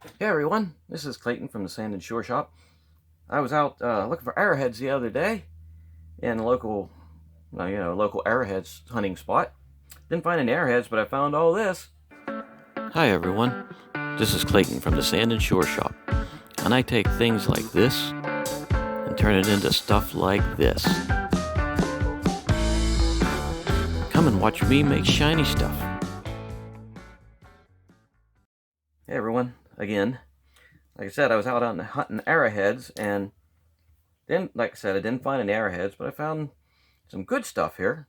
Hey everyone, this is Clayton from the Sand and Shore Shop. I was out looking for arrowheads the other day in a local arrowheads hunting spot. Didn't find any arrowheads, but I found all this. Hi everyone, this is Clayton from the Sand and Shore Shop, and I take things like this and turn it into stuff like this. Come and watch me make shiny stuff. Hey everyone, again. Like I said, I was out on hunting arrowheads, and then, like I said, I didn't find any arrowheads, but I found some good stuff here.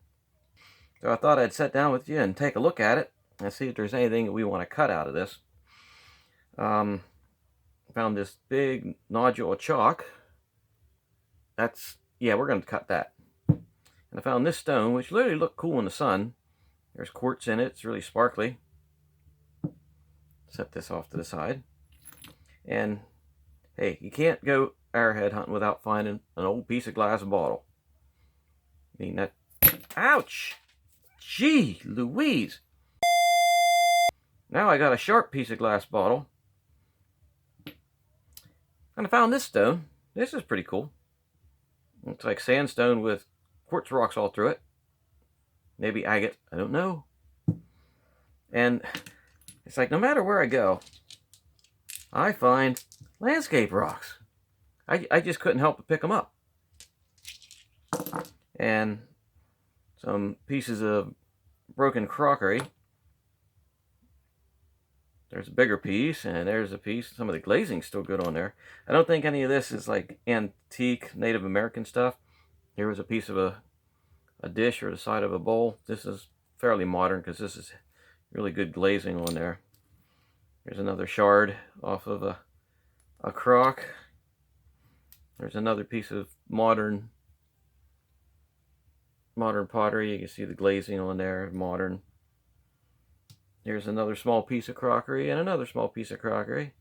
So I thought I'd sit down with you and take a look at it and see if there's anything that we want to cut out of this. I found this big nodule of chalk. We're going to cut that. And I found this stone, which literally looked cool in the sun. There's quartz in it. It's really sparkly. Set this off to the side. And hey, you can't go arrowhead hunting without finding an old piece of glass bottle. I mean, that... Ouch! Gee, Louise! Now I got a sharp piece of glass bottle. And I found this stone. This is pretty cool. Looks like sandstone with quartz rocks all through it. Maybe agate, I don't know. And it's like no matter where I go, I find landscape rocks. I just couldn't help but pick them up. And some pieces of broken crockery. There's a bigger piece, and there's a piece. Some of the glazing's still good on there. I don't think any of this is like antique Native American stuff. Here was a piece of a dish or the side of a bowl. This is fairly modern because this is really good glazing on there. There's another shard off of a crock. There's another piece of modern pottery. You can see the glazing on there, modern. Here's another small piece of crockery and another small piece of crockery.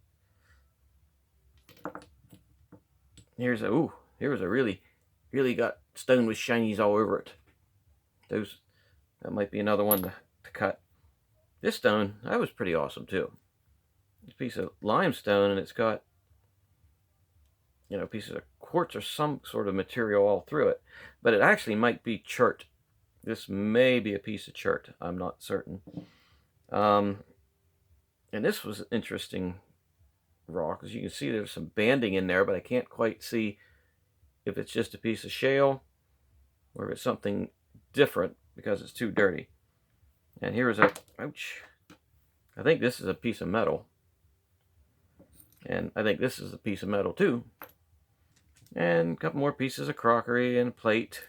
Here's a really got stone with shinies all over it. That might be another one to cut. This stone, that was pretty awesome too. It's a piece of limestone, and it's got pieces of quartz or some sort of material all through it. But it actually might be chert. This may be a piece of chert. I'm not certain. And this was an interesting rock. As you can see, there's some banding in there, but I can't quite see if it's just a piece of shale or if it's something different because it's too dirty. And here is ouch. I think this is a piece of metal. And I think this is a piece of metal too. And a couple more pieces of crockery and a plate.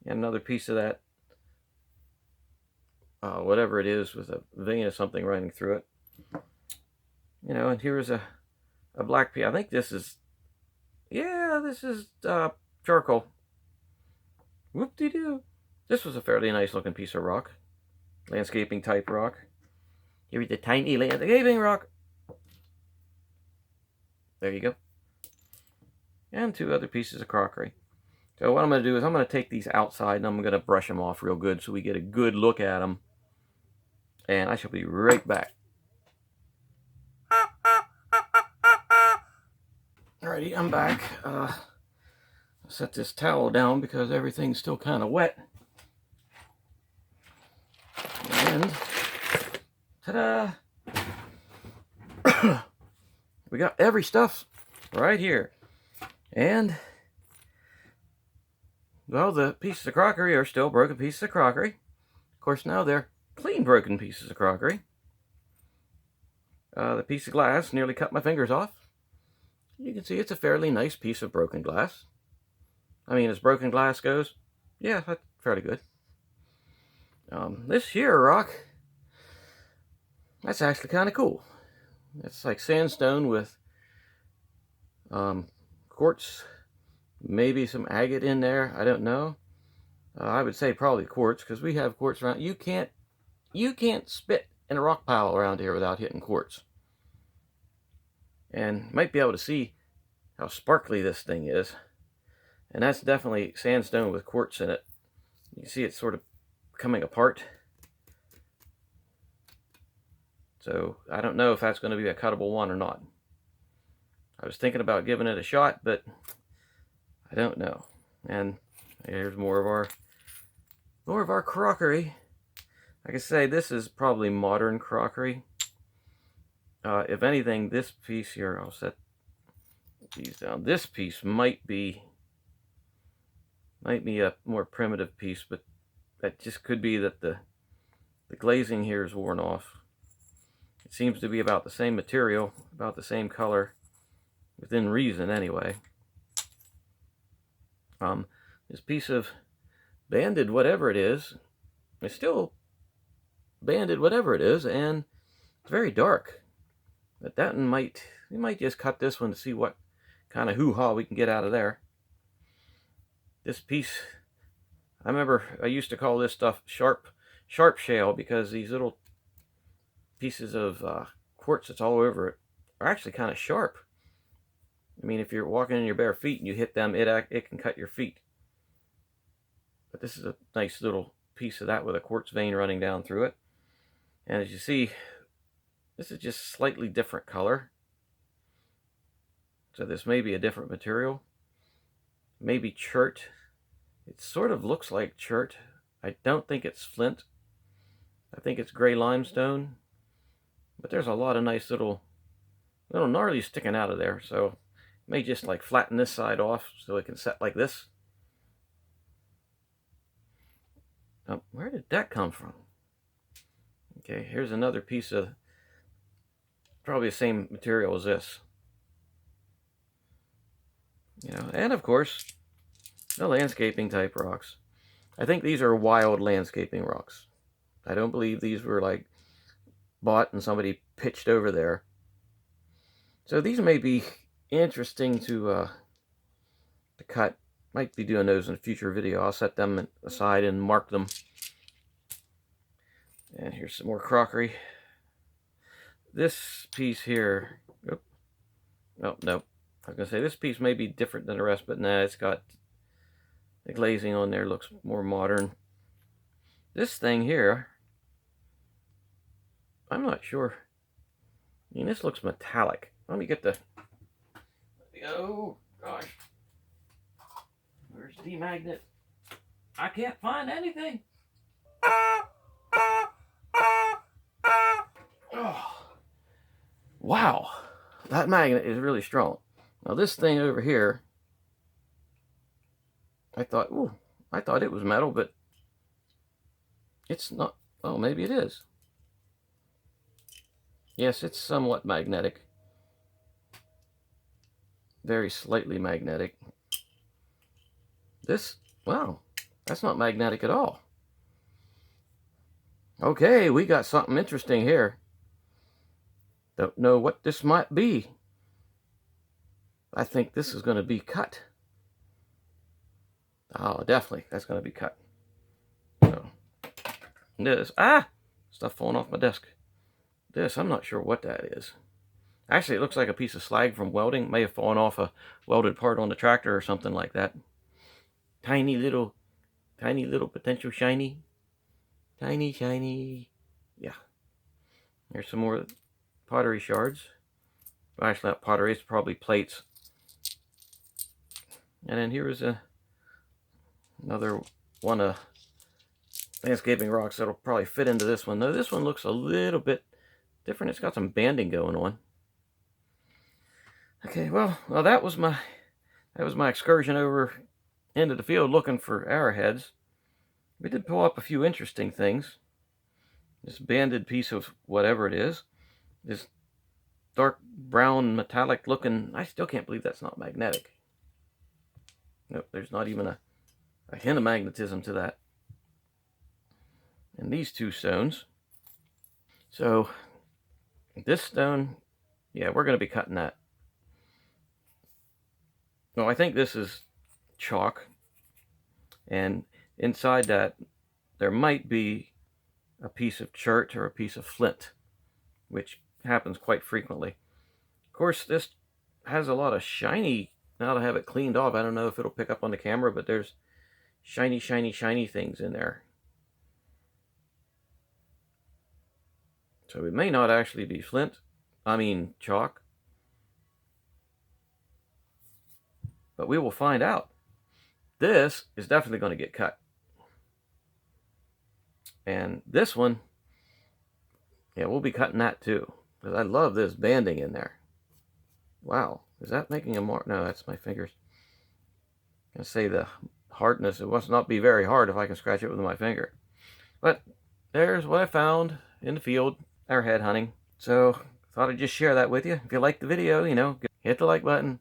And another piece of that, whatever it is, with a vein of something running through it. And here's a black piece. I think this is, charcoal. Whoop-de-doo. This was a fairly nice looking piece of rock. Landscaping type rock. Here's the tiny landscaping rock. There you go. And two other pieces of crockery. So what I'm going to do is I'm going to take these outside and I'm going to brush them off real good so we get a good look at them. And I shall be right back. Alrighty, I'm back. Set this towel down because everything's still kind of wet. And ta-da! We got every stuff right here. And, well, the pieces of crockery are still broken pieces of crockery. Of course, now they're clean broken pieces of crockery. The piece of glass nearly cut my fingers off. You can see it's a fairly nice piece of broken glass. I mean, as broken glass goes, yeah, that's fairly good. This here rock, that's actually kind of cool. It's like sandstone with quartz, maybe some agate in there. I don't know. I would say probably quartz because we have quartz around. You can't spit in a rock pile around here without hitting quartz. And you might be able to see how sparkly this thing is. And that's definitely sandstone with quartz in it. You can see it's sort of coming apart. So I don't know if that's going to be a cuttable one or not. I was thinking about giving it a shot, but I don't know. And here's more of our crockery. Like I say, this is probably modern crockery. If anything, this piece here, I'll set these down. This piece might be a more primitive piece, but that just could be that the glazing here is worn off. It seems to be about the same material, about the same color, within reason anyway. This piece of banded whatever it is still banded whatever it is, and it's very dark. But that one we might just cut this one to see what kind of hoo-ha we can get out of there. This piece, I remember I used to call this stuff sharp shale, because these little pieces of quartz that's all over it are actually kind of sharp. I mean, if you're walking in your bare feet and you hit them, it can cut your feet. But this is a nice little piece of that with a quartz vein running down through it. And as you see, this is just slightly different color. So this may be a different material. Maybe chert. It sort of looks like chert. I don't think it's flint. I think it's gray limestone. But there's a lot of nice little gnarly sticking out of there. So I may just like flatten this side off so it can set like this. Where did that come from? Okay, here's another piece of probably the same material as this. And of course, the landscaping type rocks. I think these are wild landscaping rocks. I don't believe these were like bought and somebody pitched over there. So these may be interesting to cut. Might be doing those in a future video. I'll set them aside and mark them. And here's some more crockery. This piece here, oh no, I was gonna say this piece may be different than the rest, but nah, it's got the glazing on there, looks more modern. This thing here, I'm not sure. I mean, this looks metallic. Let me get the, oh gosh, where's the magnet? I can't find anything. Oh, wow, that magnet is really strong. Now this thing over here, I thought it was metal, but it's not. Oh, maybe it is. Yes, it's somewhat magnetic. Very slightly magnetic. This, wow, that's not magnetic at all. Okay, we got something interesting here. Don't know what this might be. I think this is going to be cut. Oh, definitely, that's going to be cut. So, this, stuff falling off my desk. This, I'm not sure what that is. Actually, it looks like a piece of slag from welding. May have fallen off a welded part on the tractor or something like that. Tiny little potential shiny. Tiny, shiny. Yeah. Here's some more pottery shards. Well, actually, not pottery, it's probably plates. And then here is another one of landscaping rocks that'll probably fit into this one. Though this one looks a little bit different. It's got some banding going on. Okay, well, that was my excursion over into the field looking for arrowheads. We did pull up a few interesting things. This banded piece of whatever it is. This dark brown metallic looking, I still can't believe that's not magnetic. Nope, there's not even a hint of magnetism to that. And these two stones. So this stone, yeah, we're going to be cutting that. No, I think this is chalk. And inside that, there might be a piece of chert or a piece of flint, which happens quite frequently. Of course, this has a lot of shiny. Now to have it cleaned off, I don't know if it'll pick up on the camera, but there's shiny, shiny, shiny things in there. So it may not actually be flint. I mean chalk. But we will find out. This is definitely going to get cut. And this one, yeah, we'll be cutting that too. Because I love this banding in there. Wow. Is that making a mark? No, that's my fingers. I say the hardness, it must not be very hard if I can scratch it with my finger. But there's what I found in the field, arrowhead hunting. So thought I'd just share that with you. If you liked the video, you know, hit the like button,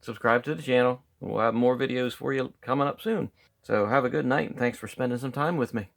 subscribe to the channel. We'll have more videos for you coming up soon. So have a good night, and thanks for spending some time with me.